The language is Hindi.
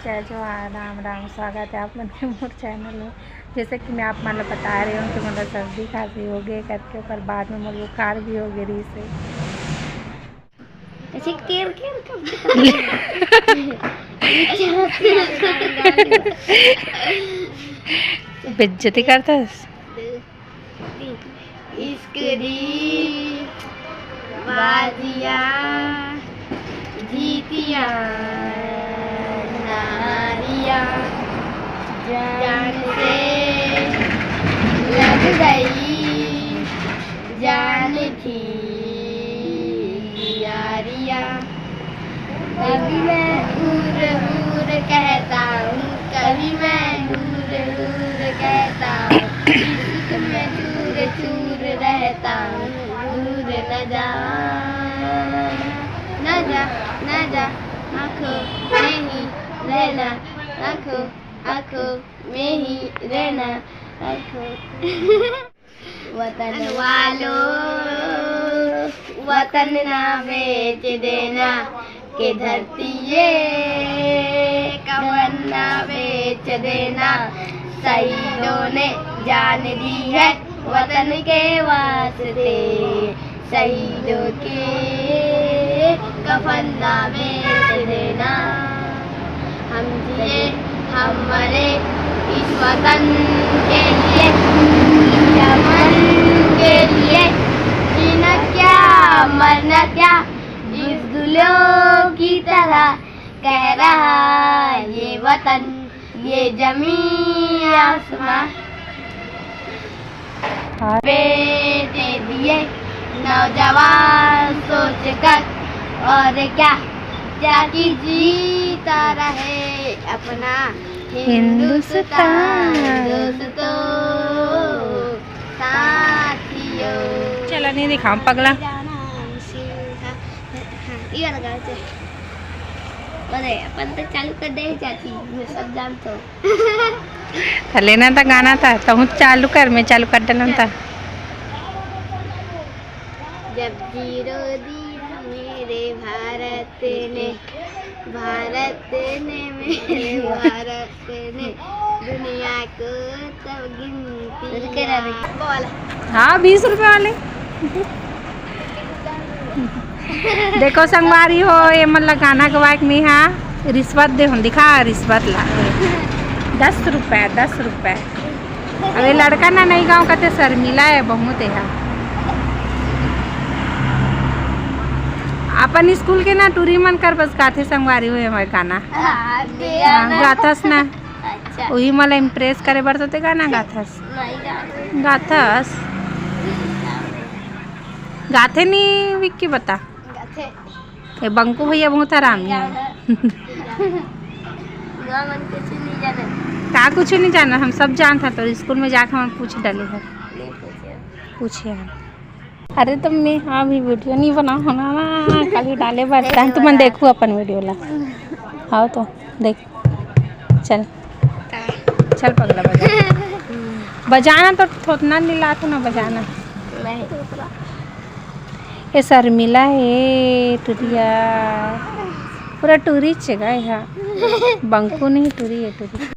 जय जवाहर राम राम। स्वागत है आप मन के मोर चैनल में। जैसे कि मैं आप मतलब बता रही हूँ कि मतलब सर्दी खांसी हो गई करके, पर बाद में मतलब बुखार भी हो गई रही से। बेइज्जती करता है बाजिया जीतिया नारिया जान से लग गई जान थी यारिया। कभी मैं हूर हूर कहता हूँ, कभी मैं हूर हूर कहता हूँ, इश्क में चूर चूर रहता हूँ, दूर न जा न जा न जा, आँखों में ही रहना, आँखों आँखों में ही रहना, आँखों। वतन वालों वतन ना बेच देना, के धरती ये कवन ना बेच देना। शहीदों ने जान दी है वतन के वास्ते, शहीदों के कफन ना बेच देना। हम जिए हम मरे इस वतन के लिए, चमन के लिए, जीना क्या मरना क्या, इस दुल्हों की तरह कह रहा ये वतन ये जमीन आसमां। बेटे दिए नौजवान सोच कर, और क्या जाति जीता रहे अपना हिंदुस्तान। दोस्तों साथियों, चला नहीं दिखाऊं पगला। अपन तो चालू कर दे जाती, मैं सब जानता हूँ। लेना था गाना था तो हूँ चालू कर, मैं चालू कर डालना था। जब जीरो दी मेरे भारत ने, भारत ने मेरे भारत ने दुनिया को तब गिनती। हाँ 20 रुपए वाले। देखो संगवारी हो ये मतलब गाना गवा के नहीं हाँ रिश्वत दे हूँ, दिखा रिश्वत ला 10 रुपए 10 रुपए। अरे लड़का ना नहीं गाँव कहते शर्मिला है बहुत है। अपन स्कूल के ना टूरी मन कर बस गाथे संगवारी हुए हमारे गाना गाथस ना। अच्छा वही मला इम्प्रेस करे बर तो गाना गाथस गाथस गाथे नहीं विक्की बता। ये बंकू भैया बहुत आराम है। का कुछ नहीं जाना, हम सब जानता तो स्कूल में जाकर हम पूछ डाले है पूछे हैं। अरे तुम मैं हाँ भी वीडियो नहीं बना होना ना कभी डाले बढ़ता है। तुम देखो अपन वीडियो ला हाँ तो देख चल चल पगला बजा बजाना तो थोतना नीला तो ना बजाना। ये शर्मिला है टूरिया पूरा टूरी जगह है। बंकू नहीं टूरी है टूरी।